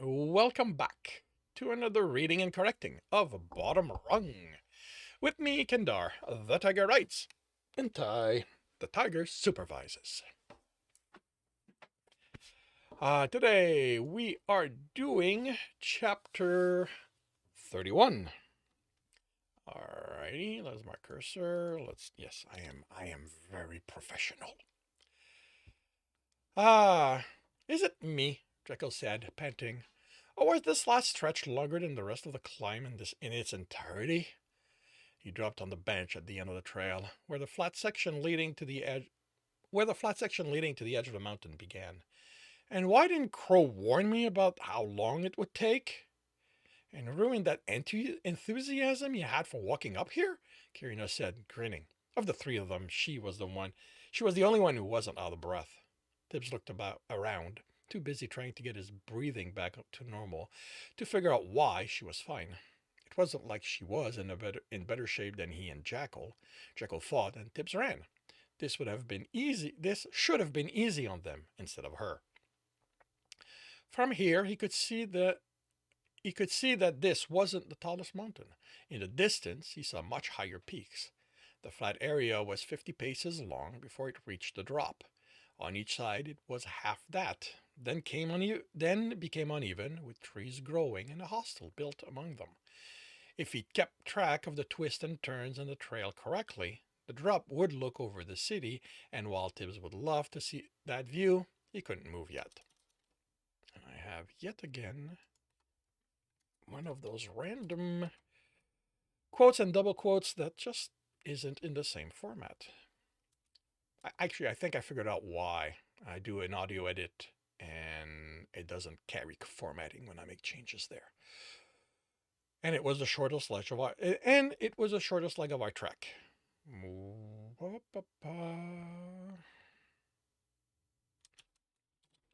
Welcome back to another reading and correcting of Bottom Rung. With me, Kendar, the tiger writes, and Ty, the tiger supervises. Today we are doing chapter 31. Alrighty, there's my cursor. Yes, I am very professional. Is it me? Jekyll said, panting. Or was this last stretch longer than the rest of the climb in its entirety? He dropped on the bench at the end of the trail, where the flat section leading to the edge of the mountain began. And why didn't Crow warn me about how long it would take? And ruin that enthusiasm you had for walking up here? Kirina said, grinning. Of the three of them, she was the only one who wasn't out of breath. Tibs looked around, too busy trying to get his breathing back up to normal to figure out why she was fine. It wasn't like she was in better shape than he and Jackal. Jackal fought and Tibs ran. This should have been easy on them instead of her. From here, he could see that this wasn't the tallest mountain. In the distance, he saw much higher peaks. The flat area was 50 paces long before it reached the drop. On each side, it was half that, then became uneven, with trees growing and a hostel built among them. If he kept track of the twists and turns in the trail correctly, the drop would look over the city, and while Tibbs would love to see that view, he couldn't move yet. And I have yet again one of those random quotes and double quotes that just isn't in the same format. I think I figured out why. I do an audio edit and it doesn't carry formatting when I make changes there. And it was the shortest leg of our trek.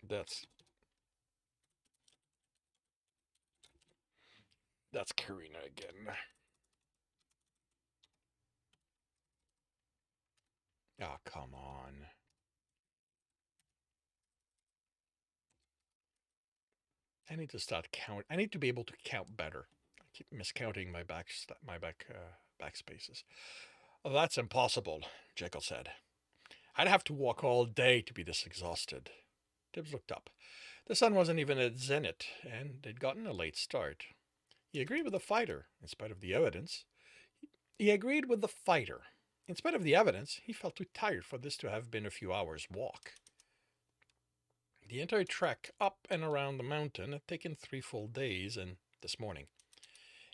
That's that's Karina again. Ah, oh, come on. I need to start count. I need to be able to count better. I keep miscounting my backspaces. Oh, that's impossible, Jekyll said. I'd have to walk all day to be this exhausted. Tibbs looked up. The sun wasn't even at zenith, and they'd gotten a late start. He agreed with the fighter, in spite of the evidence. He agreed with the fighter. In spite of the evidence, he felt too tired for this to have been a few hours' walk. The entire trek up and around the mountain had taken 3 full days, and this morning.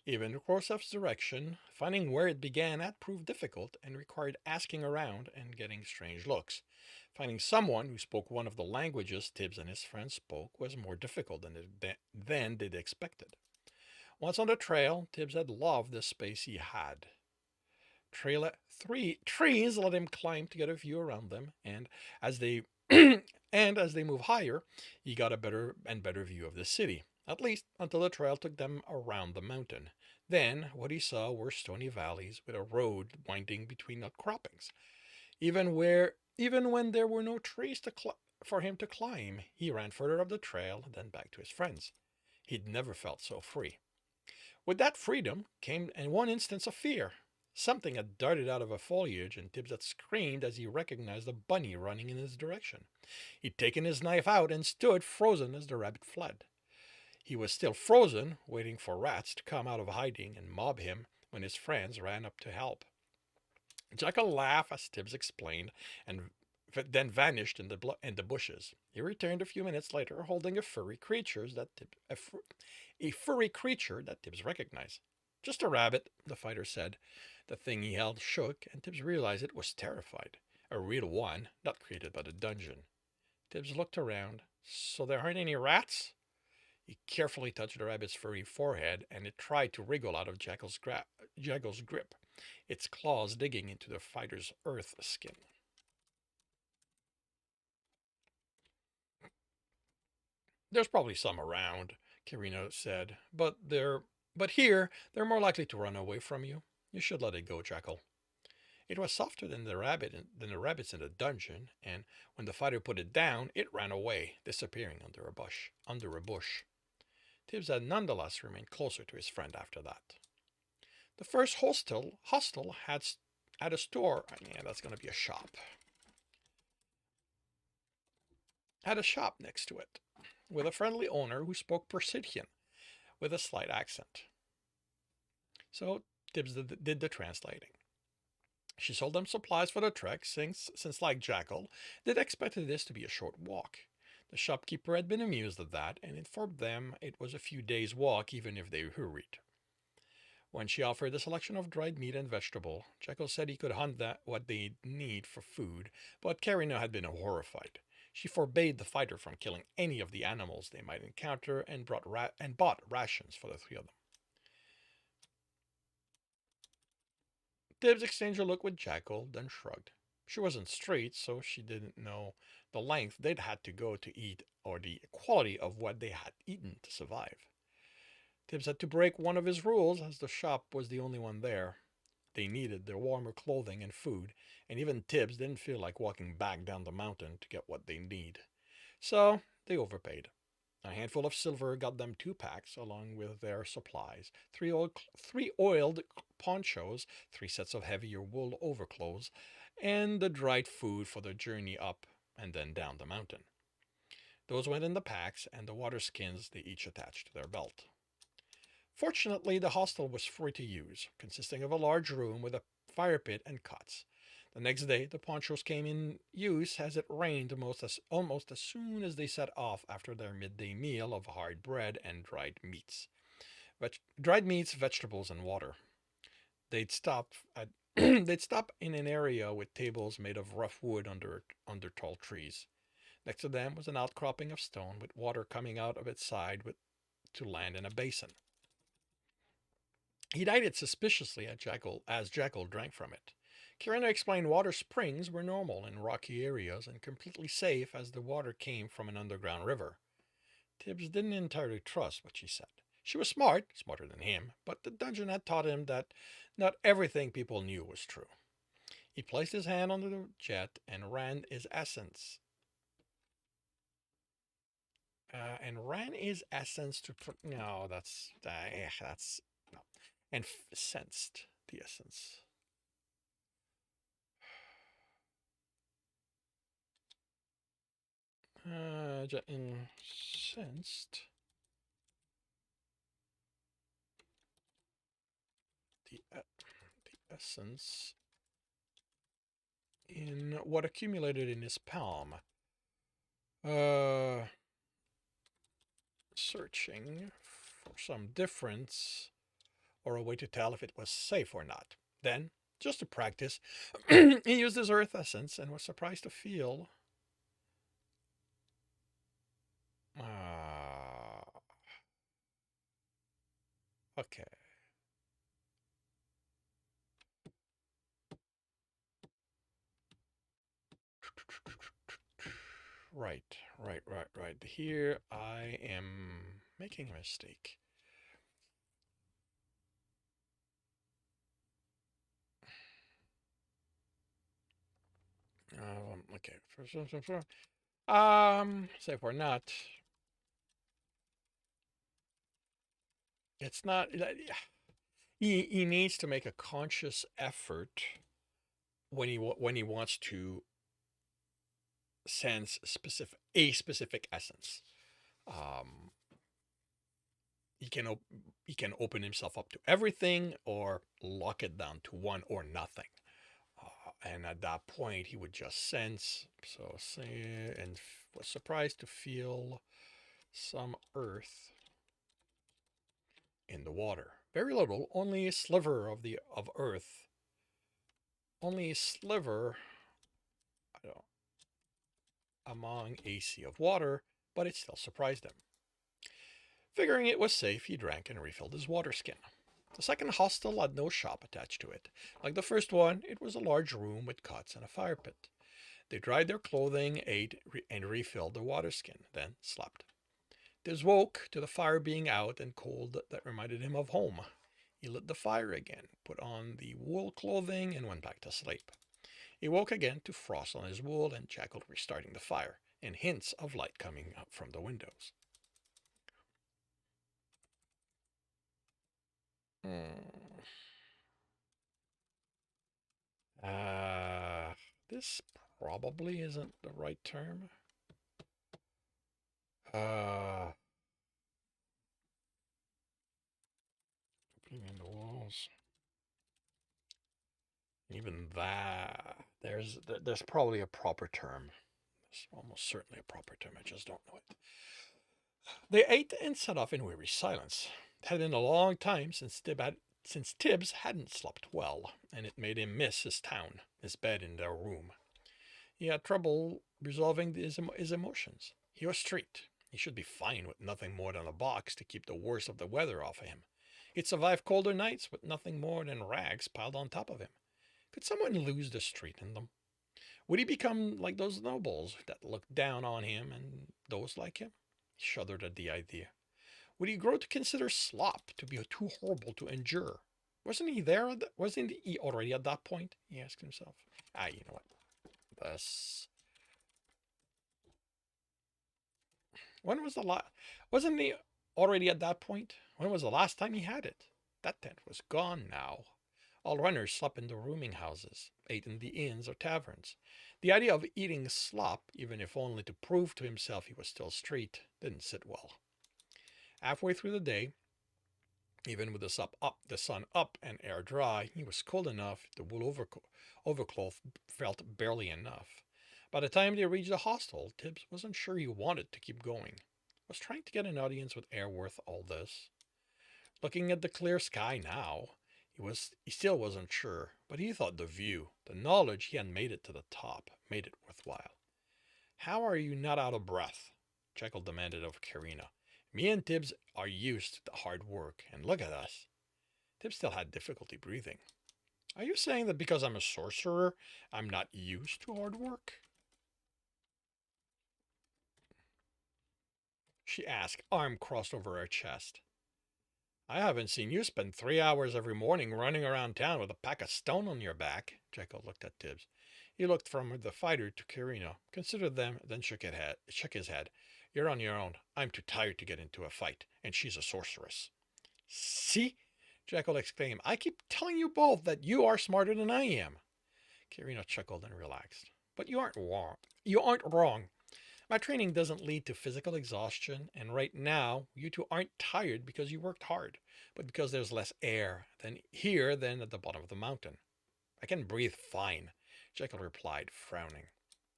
Even Korsav's direction, finding where it began had proved difficult and required asking around and getting strange looks. Finding someone who spoke one of the languages Tibbs and his friends spoke was more difficult than they'd expected. Once on the trail, Tibbs had loved the space he had. Trees let him climb to get a view around them, and as they and as they move higher, he got a better and better view of the city, at least until the trail took them around the mountain. Then what he saw were stony valleys with a road winding between outcroppings. Even when there were no trees for him to climb, he ran further up the trail, then back to his friends. He'd never felt so free. With that freedom came in one instance of fear. Something had darted out of a foliage, and Tibbs had screamed as he recognized a bunny running in his direction. He'd taken his knife out and stood frozen as the rabbit fled. He was still frozen, waiting for rats to come out of hiding and mob him when his friends ran up to help. Jackal laughed as Tibbs explained, and then vanished in the bushes. He returned a few minutes later, holding a furry creature that Tibbs recognized. Just a rabbit, the fighter said. The thing he held shook, and Tibbs realized it was terrified. A real one, not created by the dungeon. Tibbs looked around. So there aren't any rats? He carefully touched the rabbit's furry forehead, and it tried to wriggle out of Jackal's grip, its claws digging into the fighter's earth skin. There's probably some around, Kirino said, but here they're more likely to run away from you. You should let it go, Jackal. It was softer than the rabbits in the dungeon, and when the fighter put it down, it ran away, disappearing under a bush. Tibbs had nonetheless remained closer to his friend after that. The first hostel had a store. Yeah, that's going to be a shop. Had a shop next to it, with a friendly owner who spoke Persian with a slight accent. So Tibbs did the translating. She sold them supplies for the trek, since like Jackal, they'd expected this to be a short walk. The shopkeeper had been amused at that and informed them it was a few days' walk even if they hurried. When she offered a selection of dried meat and vegetable, Jekyll said he could hunt what they'd need for food, but Carina had been horrified. She forbade the fighter from killing any of the animals they might encounter and bought rations for the three of them. Tibbs exchanged a look with Jackal, then shrugged. She wasn't straight, so she didn't know the length they'd had to go to eat or the quality of what they had eaten to survive. Tibbs had to break one of his rules, as the shop was the only one there. They needed their warmer clothing and food, and even Tibbs didn't feel like walking back down the mountain to get what they need. So they overpaid. A handful of silver got them 2 packs, along with their supplies, three oiled ponchos, 3 sets of heavier wool overclothes, and the dried food for the journey up and then down the mountain. Those went in the packs, and the water skins they each attached to their belt. Fortunately, the hostel was free to use, consisting of a large room with a fire pit and cots. The next day, the ponchos came in use, as it rained almost as soon as they set off after their midday meal of hard bread and dried meats, vegetables, and water. They'd stop at they'd stop in an area with tables made of rough wood under tall trees. Next to them was an outcropping of stone with water coming out of its side to land in a basin. He eyed it suspiciously as Jackal drank from it. Kirina explained water springs were normal in rocky areas and completely safe, as the water came from an underground river. Tibbs didn't entirely trust what she said. She was smarter than him, but the dungeon had taught him that not everything people knew was true. He placed his hand on the jet and ran his essence. To no, that's no, and sensed the essence. Incensed the essence in what accumulated in his palm. Searching for some difference or a way to tell if it was safe or not. Then, just to practice, he used his earth essence and was surprised to feel. Okay. Right. Here I am making a mistake. Okay. Safe or not. It's not. He needs to make a conscious effort when he wants to sense a specific essence. Um, he can open himself up to everything or lock it down to one or nothing. And at that point, he would just sense. So say, and was surprised to feel some earth in the water. Very little, only a sliver of earth. Only a sliver among a sea of water, but it still surprised him. Figuring it was safe, he drank and refilled his water skin. The second hostel had no shop attached to it. Like the first one, it was a large room with cots and a fire pit. They dried their clothing, ate, and refilled their water skin, then slept. Tibbs woke to the fire being out and cold that reminded him of home. He lit the fire again, put on the wool clothing, and went back to sleep. He woke again to frost on his wool and Jackal restarting the fire, and hints of light coming up from the windows. This probably isn't the right term. Uh, in the walls. Even that, there's probably a proper term. There's almost certainly a proper term. I just don't know it. They ate and set off in weary silence. It had been a long time since Tibbs hadn't slept well, and it made him miss his town, his bed in their room. He had trouble resolving his emotions. He was streaked. He should be fine with nothing more than a box to keep the worst of the weather off of him. He'd survive colder nights with nothing more than rags piled on top of him. Could someone lose the street in them? Would he become like those nobles that looked down on him and those like him? He shuddered at the idea. Would he grow to consider slop to be too horrible to endure? Wasn't he there? Wasn't he already at that point? He asked himself. You know what? This. When was the last? Wasn't he already at that point? When was the last time he had it? That tent was gone now. All runners slept in the rooming houses, ate in the inns or taverns. The idea of eating slop, even if only to prove to himself he was still street, didn't sit well. Halfway through the day, even with the sun up and air dry, he was cold enough the wool overcloth felt barely enough. By the time they reached the hostel, Tibbs wasn't sure he wanted to keep going. Was trying to get an audience with air worth all this? Looking at the clear sky now, he still wasn't sure, but he thought the view, the knowledge he had made it to the top, made it worthwhile. How are you not out of breath? Jekyll demanded of Karina. Me and Tibbs are used to hard work, and look at us. Tibbs still had difficulty breathing. Are you saying that because I'm a sorcerer, I'm not used to hard work? She asked, arm crossed over her chest. I haven't seen you spend 3 hours every morning running around town with a pack of stone on your back. Jekyll looked at Tibbs. He looked from the fighter to Karina, considered them, then shook his head. You're on your own. I'm too tired to get into a fight, and she's a sorceress. See? Jekyll exclaimed. I keep telling you both that you are smarter than I am. Karina chuckled and relaxed. But you aren't wrong. You aren't wrong. My training doesn't lead to physical exhaustion, and right now, you two aren't tired because you worked hard, but because there's less air than at the bottom of the mountain. I can breathe fine, Jekyll replied, frowning.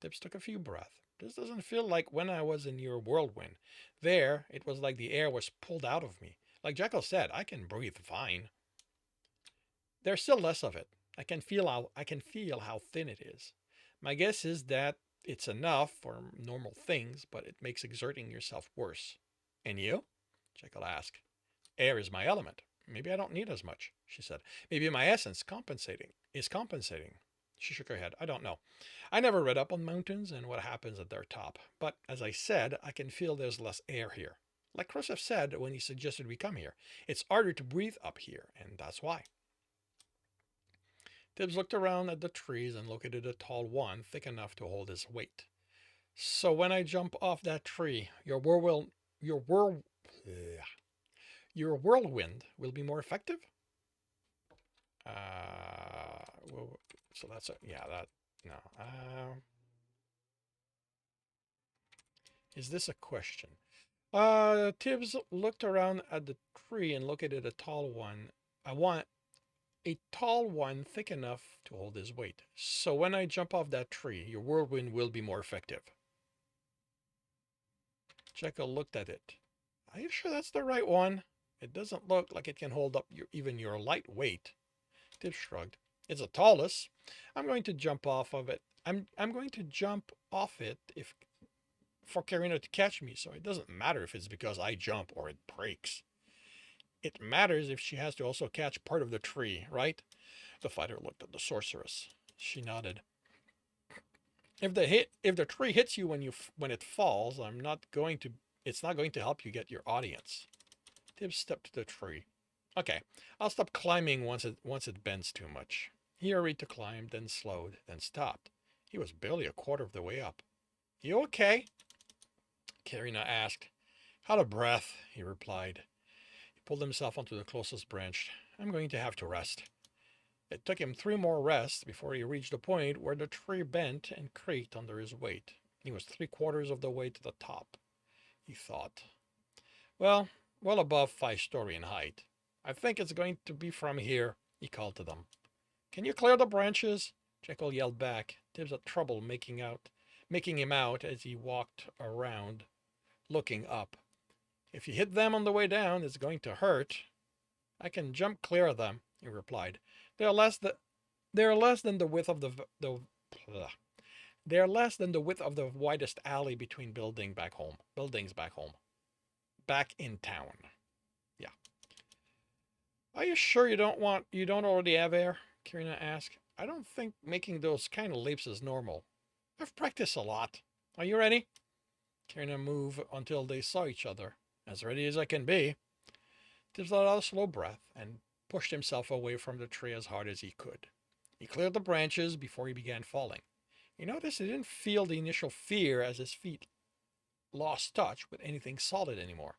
Tibbs took a few breaths. This doesn't feel like when I was in your whirlwind. There, it was like the air was pulled out of me. Like Jekyll said, I can breathe fine. There's still less of it. I can feel how thin it is. My guess is that it's enough for normal things, but it makes exerting yourself worse. And you? Jekyll asked. Air is my element. Maybe I don't need as much, she said. Maybe my essence is compensating. She shook her head. I don't know. I never read up on mountains and what happens at their top. But as I said, I can feel there's less air here. Like Khrushchev said when he suggested we come here, it's harder to breathe up here, and that's why. Tibbs looked around at the trees and located a tall one thick enough to hold his weight. So when I jump off that tree, your whirl, your whirlwind will be more effective. Well, so that's a yeah that no. Is this a question? Tibbs looked around at the tree and located a tall one. I want a tall one thick enough to hold his weight. So when I jump off that tree, your whirlwind will be more effective. Jekyll looked at it. Are you sure that's the right one? It doesn't look like it can hold up even your light weight. Tibbs shrugged. It's the tallest. I'm going to jump off of it. I'm going to jump off it if for Karina to catch me, so it doesn't matter if it's because I jump or it breaks. It matters if she has to also catch part of the tree, right? The fighter looked at the sorceress. She nodded. If the tree hits you when it falls, it's not going to help you get your audience. Tibbs stepped to the tree. Okay, I'll stop climbing once it bends too much. He hurried to climb, then slowed, then stopped. He was barely a quarter of the way up. You okay? Karina asked. Out of breath, he replied. He pulled himself onto the closest branch. I'm going to have to rest. It took him 3 more rests before he reached a point where the tree bent and creaked under his weight. He was 3 quarters of the way to the top, he thought. Well, well above 5 story in height. I think it's going to be from here, he called to them. Can you clear the branches? Jekyll yelled back. Tibs had trouble making him out as he walked around, looking up. If you hit them on the way down, it's going to hurt. I can jump clear of them, he replied. They are less th- they are less than the width of the they are less than the width of the widest alley between buildings back home. Back in town. Yeah. Are you sure you don't already have air? Karina asked. I don't think making those kind of leaps is normal. I've practiced a lot. Are you ready? Karina moved until they saw each other. As ready as I can be. Tibbs let out a slow breath and pushed himself away from the tree as hard as he could. He cleared the branches before he began falling. He noticed he didn't feel the initial fear as his feet lost touch with anything solid anymore.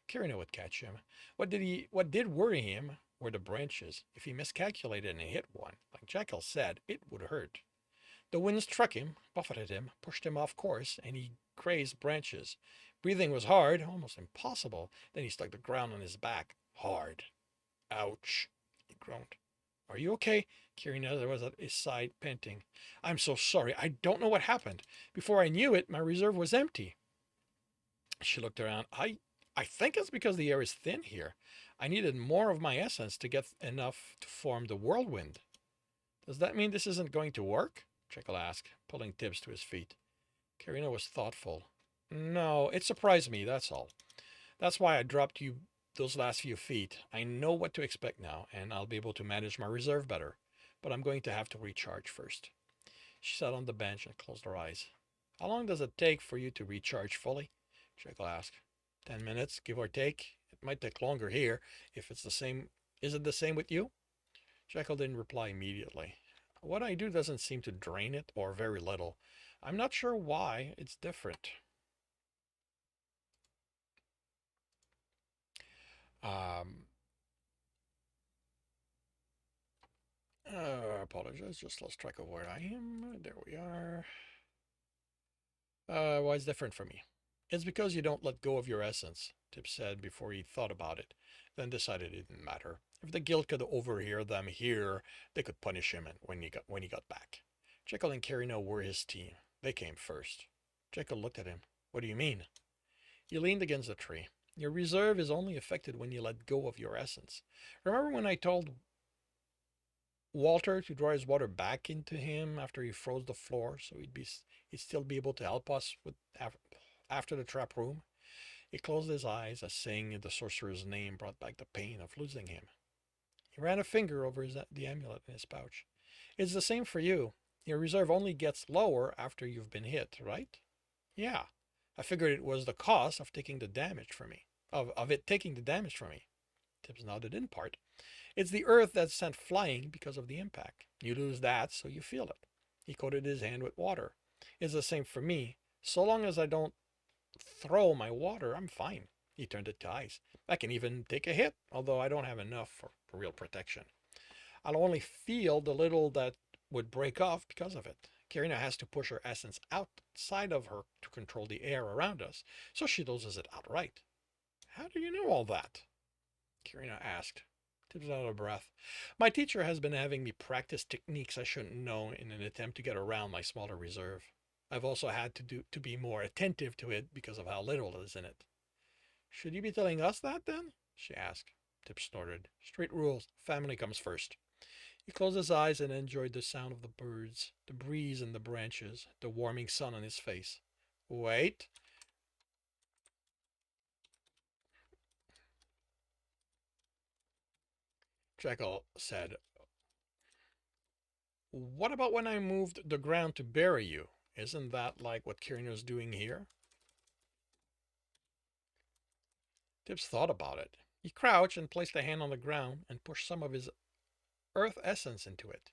Karina would catch him. What did worry him were the branches. If he miscalculated and hit one, like Jekyll said, it would hurt. The wind struck him, buffeted him, pushed him off course, and he grazed branches. Breathing was hard, almost impossible. Then he struck the ground on his back. Hard. Ouch, he groaned. Are you okay? Karina was at his side, panting. I'm so sorry. I don't know what happened. Before I knew it, my reserve was empty. She looked around. I think it's because the air is thin here. I needed more of my essence to get enough to form the whirlwind. Does that mean this isn't going to work? Jekyll asked, pulling Tibbs to his feet. Karina was thoughtful. No, it surprised me, that's all. That's why I dropped you those last few feet. I know what to expect now, and I'll be able to manage my reserve better. But I'm going to have to recharge first. She sat on the bench and closed her eyes. How long does it take for you to recharge fully? Jekyll asked. 10 minutes, give or take. It might take longer here, if it's the same. Is it the same with you? Jekyll didn't reply immediately. What I do doesn't seem to drain it, or very little. I'm not sure why it's different. Um, apologize, just lost track of where I am. There we are. Why it's different for me? It's because you don't let go of your essence, Tip said before he thought about it, then decided it didn't matter. If the guild could overhear them here, they could punish him when he got back. Jekyll and Carino were his team. They came first. Jekyll looked at him. What do you mean? He leaned against the tree. Your reserve is only affected when you let go of your essence. Remember when I told Walter to draw his water back into him after he froze the floor so he'd still be able to help us with after the trap room? He closed his eyes as saying the sorcerer's name brought back the pain of losing him. He ran a finger over the amulet in his pouch. It's the same for you. Your reserve only gets lower after you've been hit, right? Yeah. I figured it was the cost of taking the damage from me. Of it taking the damage from me. Tibbs nodded in part. It's the earth that's sent flying because of the impact. You lose that, so you feel it. He coated his hand with water. It's the same for me. So long as I don't throw my water, I'm fine. He turned it to ice. I can even take a hit, although I don't have enough for real protection. I'll only feel the little that would break off because of it. Karina has to push her essence outside of her to control the air around us, so she loses it outright. How do you know all that? Karina asked. Tibbs out of breath. My teacher has been having me practice techniques I shouldn't know in an attempt to get around my smaller reserve. I've also had to be more attentive to it because of how little is in it. Should you be telling us that then? She asked. Tip snorted. Straight rules. Family comes first. He closed his eyes and enjoyed the sound of the birds, the breeze in the branches, the warming sun on his face. Wait. Jekyll said, what about when I moved the ground to bury you? Isn't that like what Kirino's doing here? Tibbs thought about it. He crouched and placed a hand on the ground and pushed some of his earth essence into it.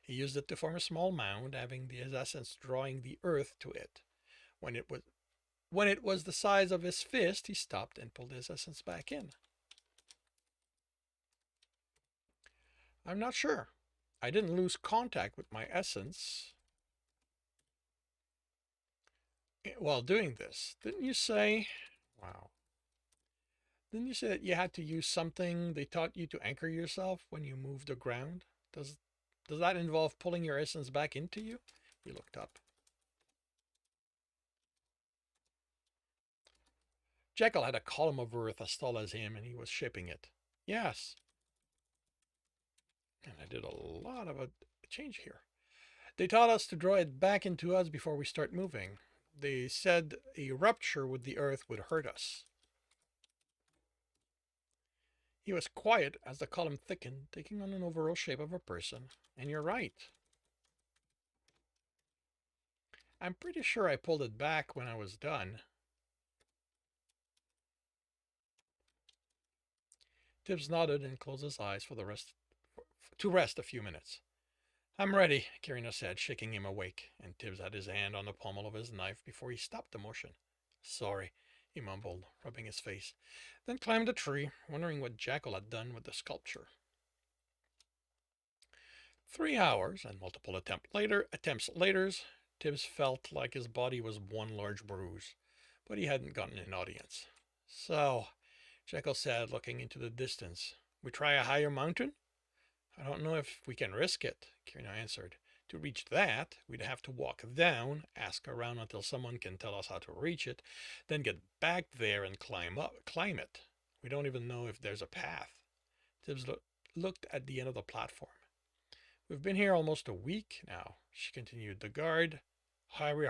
He used it to form a small mound, having his essence drawing the earth to it. When it was the size of his fist, he stopped and pulled his essence back in. I'm not sure. I didn't lose contact with my essence while doing this. Didn't you say? Wow. Didn't you say that you had to use something they taught you to anchor yourself when you moved the ground? Does that involve pulling your essence back into you? He looked up. Jekyll had a column of earth as tall as him, and he was shipping it. Yes. And I did a lot of a change here. They taught us to draw it back into us before we start moving. They said a rupture with the earth would hurt us. He was quiet as the column thickened, taking on an overall shape of a person. And you're right. I'm pretty sure I pulled it back when I was done. Tibs nodded and closed his eyes to rest a few minutes. I'm ready, Kirina said, shaking him awake, and Tibs had his hand on the pommel of his knife before he stopped the motion. Sorry, he mumbled, rubbing his face, then climbed a tree, wondering what Jackal had done with the sculpture. 3 hours and multiple attempts later, Tibbs felt like his body was one large bruise, but he hadn't gotten an audience. So, Jekyll said, looking into the distance, we try a higher mountain? I don't know if we can risk it, Kirina answered. To reach that, we'd have to walk down, ask around until someone can tell us how to reach it, then get back there and climb it. We don't even know if there's a path. Tibbs looked at the end of the platform. We've been here almost a week now, she continued. The guard, Harry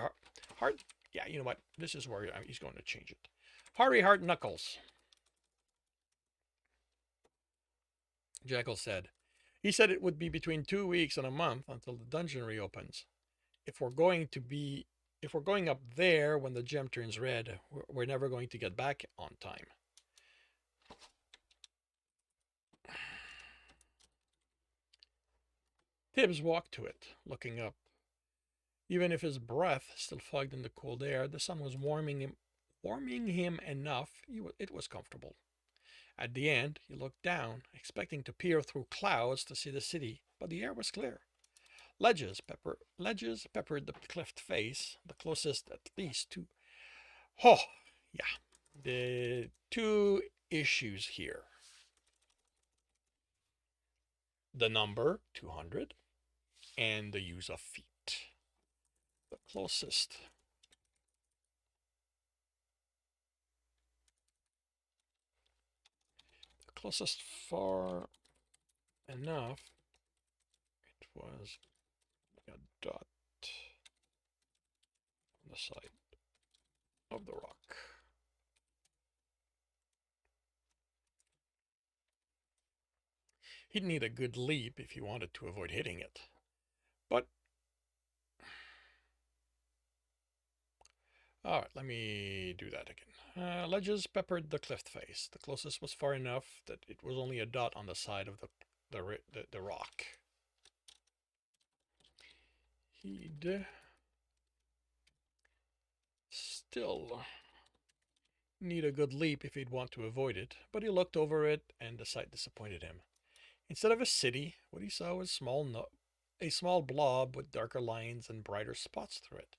Hart. Yeah, you know what? This is where he's going to change it. Harry Hart Knuckles, Jekyll said. He said it would be between 2 weeks and a month until the dungeon reopens. If we're going up there when the gem turns red, we're never going to get back on time. Tibbs walked to it, looking up. Even if his breath still fogged in the cold air, the sun was warming him enough. It was comfortable. At the end, he looked down, expecting to peer through clouds to see the city, but the air was clear. Ledges peppered the cliff face, the closest at least to. Oh, yeah. The two issues here. The number 200 and the use of feet. The closest far enough, it was a dot on the side of the rock. He'd need a good leap if he wanted to avoid hitting it. But all right, let me do that again. Ledges peppered the cliff face. The closest was far enough that it was only a dot on the side of the rock. He'd still need a good leap if he'd want to avoid it, but he looked over it and the sight disappointed him. Instead of a city, what he saw was a small blob with darker lines and brighter spots through it.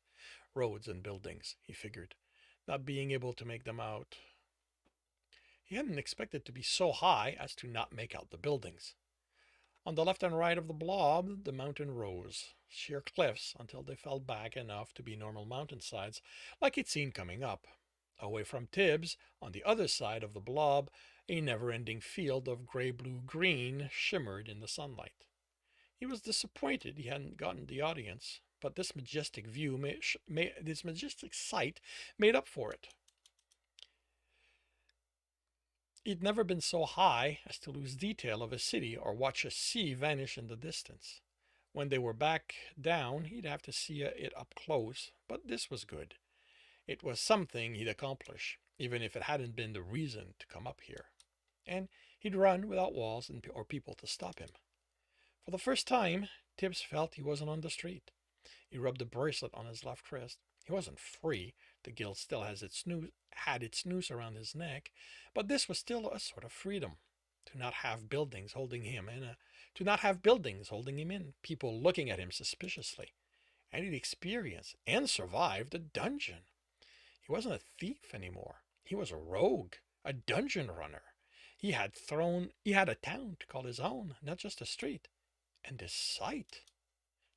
Roads and buildings, he figured, not being able to make them out. He hadn't expected to be so high as to not make out the buildings. On the left and right of the blob, the mountain rose, sheer cliffs until they fell back enough to be normal mountainsides, like he'd seen coming up. Away from Tibbs, on the other side of the blob, a never-ending field of gray-blue-green shimmered in the sunlight. He was disappointed he hadn't gotten the audience, but this majestic sight made up for it. He'd never been so high as to lose detail of a city or watch a sea vanish in the distance. When they were back down, he'd have to see it up close, but this was good. It was something he'd accomplish, even if it hadn't been the reason to come up here. And he'd run without walls or people to stop him. For the first time, Tibbs felt he wasn't on the street. He rubbed the bracelet on his left wrist. He wasn't free. The guild still had its noose around his neck, but this was still a sort of freedom. to not have buildings holding him in to not have buildings holding him in, people looking at him suspiciously. And he'd experienced and survived a dungeon. He wasn't a thief anymore. He was a rogue, a dungeon runner. He had a town to call his own, not just a street. And this sight.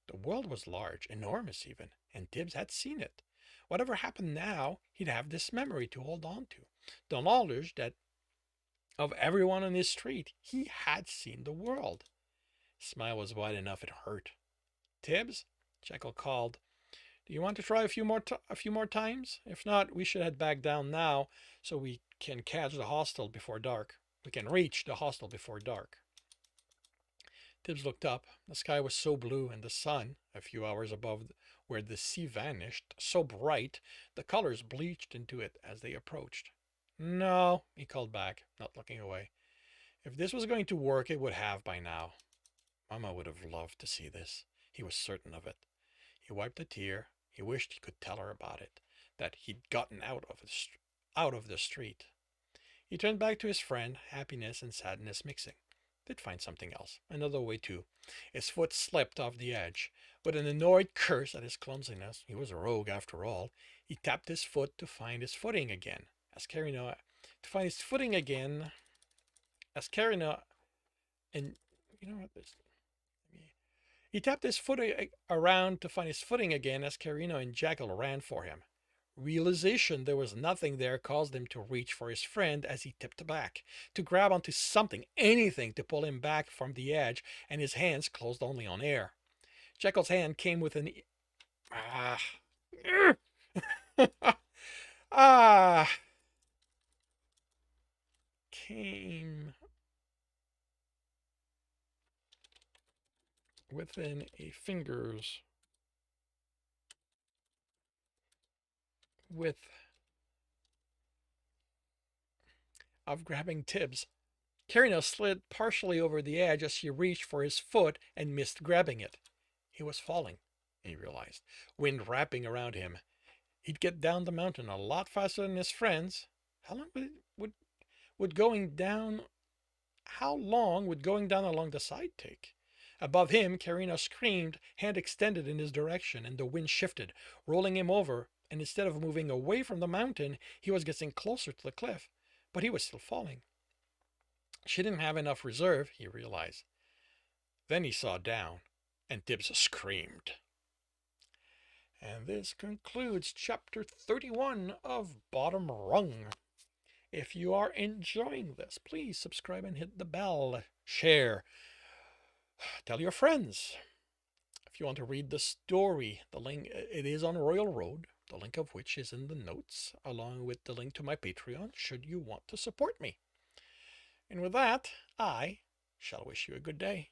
The world was large, enormous even, and Tibs had seen it. Whatever happened now, he'd have this memory to hold on to. The knowledge that of everyone on his street, he had seen the world. His smile was wide enough it hurt. Tibs, Jekyll called. Do you want to try a few more times? If not, we should head back down now so we can catch the hostel before dark. We can reach the hostel before dark. Tibbs looked up. The sky was so blue, and the sun, a few hours above where the sea vanished, so bright, the colors bleached into it as they approached. No, he called back, not looking away. If this was going to work, it would have by now. Mama would have loved to see this. He was certain of it. He wiped a tear. He wished he could tell her about it, that he'd gotten out of the street. He turned back to his friend, happiness and sadness mixing. Did find something else, another way too. His foot slipped off the edge. With an annoyed curse at his clumsiness, he was a rogue after all, he tapped his foot to find his footing again. As Carino, to find his footing again, as Carino, and you know what this. He tapped his foot around to find his footing again as Carino and Jekyll ran for him. Realization there was nothing there caused him to reach for his friend as he tipped back, to grab onto something, anything to pull him back from the edge, and his hands closed only on air. Jekyll's hand came with an came within a fingers with of grabbing Tibs. Carino slid partially over the edge as he reached for his foot and missed grabbing it. He was falling, he realized, wind wrapping around him. He'd get down the mountain a lot faster than his friends. How long would going down how long would going down along the side take? Above him, Carino screamed, hand extended in his direction, and the wind shifted, rolling him over, and instead of moving away from the mountain, he was getting closer to the cliff. But he was still falling. She didn't have enough reserve, he realized. Then he saw down, and Tibs screamed. And this concludes chapter 31 of Bottom Rung. If you are enjoying this, please subscribe and hit the bell. Share. Tell your friends. If you want to read the story, the link, it is on Royal Road, the link of which is in the notes, along with the link to my Patreon, should you want to support me. And with that, I shall wish you a good day.